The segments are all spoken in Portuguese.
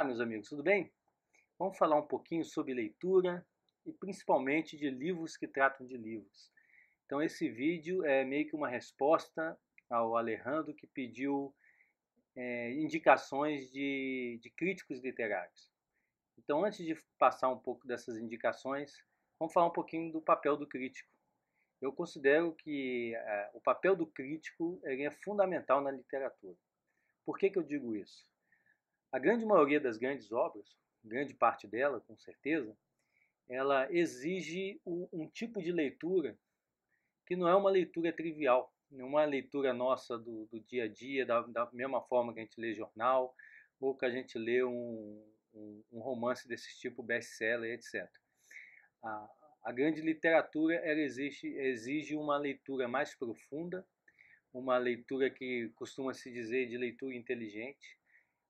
Meus amigos, tudo bem? Vamos falar um pouquinho sobre leitura e principalmente de livros que tratam de livros. Então esse vídeo é meio que uma resposta ao Alejandro que pediu indicações de críticos literários. Então antes de passar um pouco dessas indicações, vamos falar um pouquinho do papel do crítico. Eu considero que o papel do crítico ele é fundamental na literatura. Por que eu digo isso? A grande maioria das grandes obras, grande parte dela, com certeza, ela exige um tipo de leitura que não é uma leitura trivial, não é uma leitura nossa do dia a dia, da mesma forma que a gente lê jornal, ou que a gente lê um romance desse tipo, best-seller, etc. A grande literatura ela exige uma leitura mais profunda, uma leitura que costuma se dizer de leitura inteligente,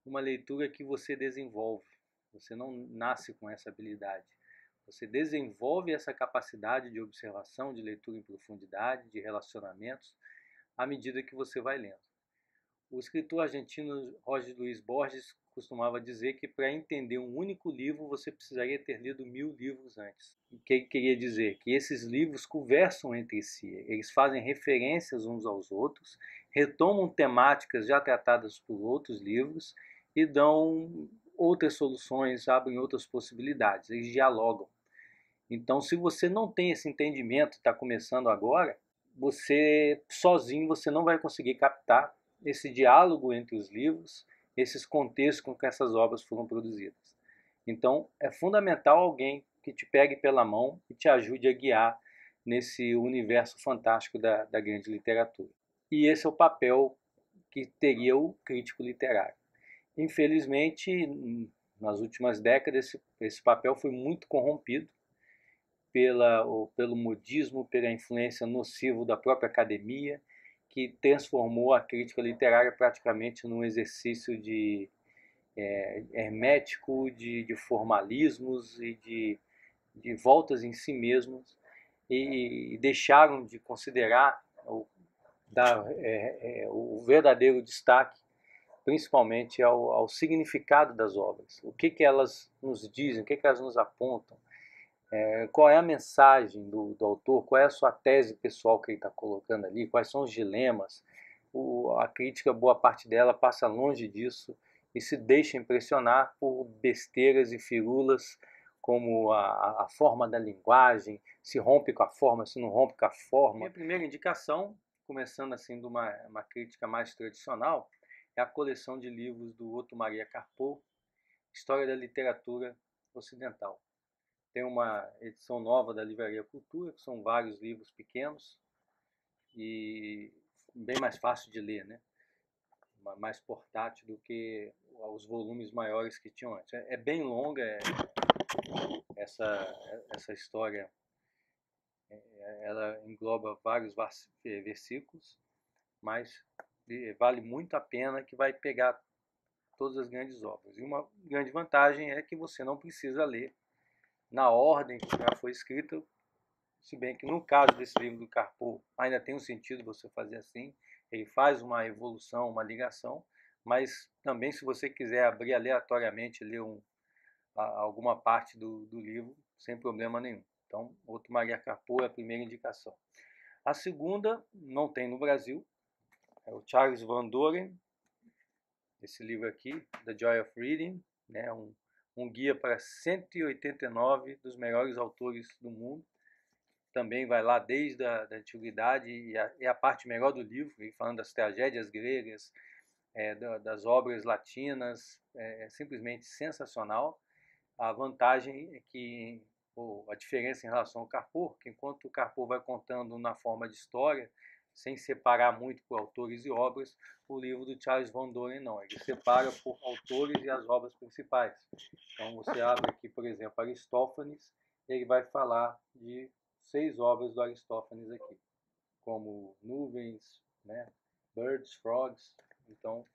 uma leitura que você desenvolve. Você não nasce com essa habilidade. Você desenvolve essa capacidade de observação, de leitura em profundidade, de relacionamentos, à medida que você vai lendo. O escritor argentino Jorge Luis Borges costumava dizer que para entender um único livro você precisaria ter lido 1000 livros antes. O que ele queria dizer? Que esses livros conversam entre si, eles fazem referências uns aos outros, retomam temáticas já tratadas por outros livros e dão outras soluções, abrem outras possibilidades, eles dialogam. Então, se você não tem esse entendimento, está começando agora, você sozinho você não vai conseguir captar esse diálogo entre os livros, esses contextos com que essas obras foram produzidas. Então, é fundamental alguém que te pegue pela mão e te ajude a guiar nesse universo fantástico da grande literatura. E esse é o papel que teria o crítico literário. Infelizmente, nas últimas décadas, esse papel foi muito corrompido pelo modismo, pela influência nociva da própria academia, que transformou a crítica literária praticamente num exercício hermético, de formalismos e de voltas em si mesmos, e deixaram de considerar o verdadeiro destaque principalmente ao significado das obras. O que elas nos dizem, o que elas nos apontam, qual é a mensagem do autor, qual é a sua tese pessoal que ele está colocando ali, quais são os dilemas. A crítica, boa parte dela, passa longe disso e se deixa impressionar por besteiras e firulas como a forma da linguagem, se rompe com a forma, se não rompe com a forma. Minha primeira indicação, começando assim de uma crítica mais tradicional, é a coleção de livros do Otto Maria Carpo, História da Literatura Ocidental. Tem uma edição nova da Livraria Cultura, que são vários livros pequenos e bem mais fácil de ler, né? Mais portátil do que os volumes maiores que tinham antes. É bem longa essa história, ela engloba vários versículos, mas vale muito a pena, que vai pegar todas as grandes obras. E uma grande vantagem é que você não precisa ler na ordem que já foi escrita, se bem que no caso desse livro do Carpo ainda tem um sentido você fazer assim, ele faz uma evolução, uma ligação, mas também se você quiser abrir aleatoriamente e ler alguma parte do livro, sem problema nenhum. Então, Otto Maria Carpo é a primeira indicação. A segunda, não tem no Brasil, é o Charles Van Doren, esse livro aqui, The Joy of Reading, né, um guia para 189 dos melhores autores do mundo. Também vai lá desde a antiguidade e a parte melhor do livro, falando das tragédias gregas, das obras latinas, é simplesmente sensacional. A vantagem é que a diferença em relação ao Carpo, que enquanto o Carpo vai contando na forma de história, sem separar muito por autores e obras, o livro do Charles Van Doren não, ele separa por autores e as obras principais. Então você abre aqui, por exemplo, Aristófanes, ele vai falar de 6 obras do Aristófanes aqui, como Nuvens, né, Birds, Frogs. Então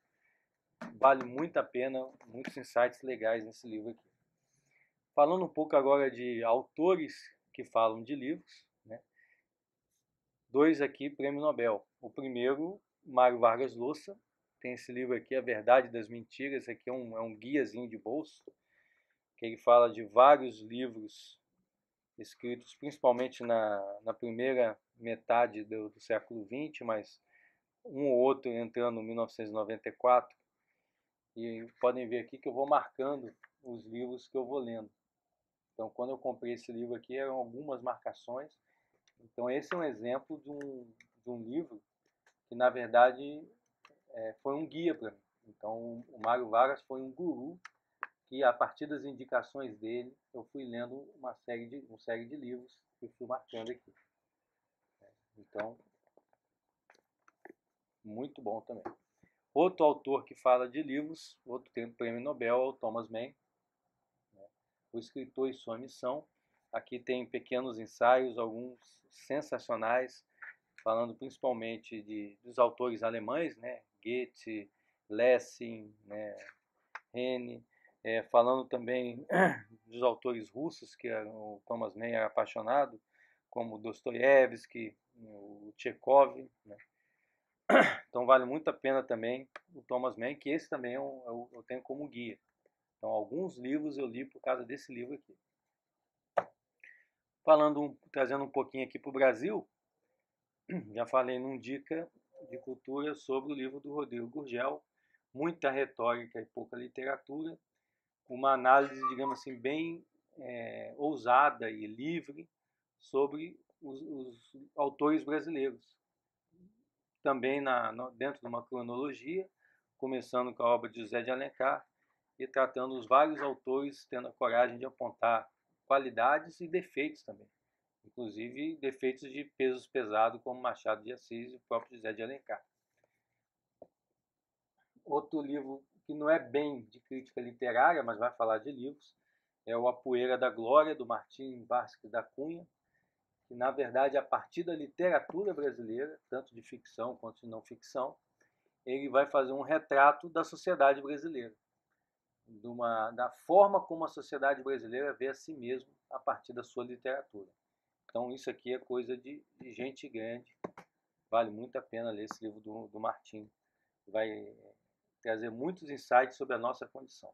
vale muito a pena, muitos insights legais nesse livro aqui. Falando um pouco agora de autores que falam de livros, né? 2 aqui, prêmio Nobel. O primeiro, Mário Vargas Llosa, tem esse livro aqui, A Verdade das Mentiras. Esse aqui é um guiazinho de bolso, que ele fala de vários livros escritos principalmente na primeira metade do século XX, mas um ou outro entrando em 1994. E podem ver aqui que eu vou marcando os livros que eu vou lendo. Então, quando eu comprei esse livro aqui, eram algumas marcações. Então, esse é um exemplo de um livro que, na verdade, foi um guia para mim. Então, o Mário Vargas foi um guru que, a partir das indicações dele, eu fui lendo uma série de livros que eu fui marcando aqui. Então, muito bom também. Outro autor que fala de livros, outro tem o prêmio Nobel, é o Thomas Mann, né? O Escritor e Sua Missão. Aqui tem pequenos ensaios, alguns sensacionais, falando principalmente dos autores alemães, né? Goethe, Lessing, né? Heine, falando também dos autores russos, que o Thomas Mann era apaixonado, como Dostoiévski, o Tchekov, né? Então vale muito a pena também o Thomas Mann, que esse também eu tenho como guia. Então alguns livros eu li por causa desse livro aqui. Trazendo um pouquinho aqui para o Brasil, já falei num Dica de Cultura sobre o livro do Rodrigo Gurgel, muita retórica e pouca literatura, uma análise, digamos assim, bem ousada e livre sobre os autores brasileiros. Também dentro de uma cronologia, começando com a obra de José de Alencar e tratando os vários autores, tendo a coragem de apontar qualidades e defeitos também. Inclusive defeitos de pesos pesados, como Machado de Assis e o próprio José de Alencar. Outro livro que não é bem de crítica literária, mas vai falar de livros, é o A Poeira da Glória, do Martim Vasques da Cunha, que na verdade, a partir da literatura brasileira, tanto de ficção quanto de não ficção, ele vai fazer um retrato da sociedade brasileira, da forma como a sociedade brasileira vê a si mesma a partir da sua literatura. Então isso aqui é coisa de gente grande, vale muito a pena ler esse livro do Martim, vai trazer muitos insights sobre a nossa condição.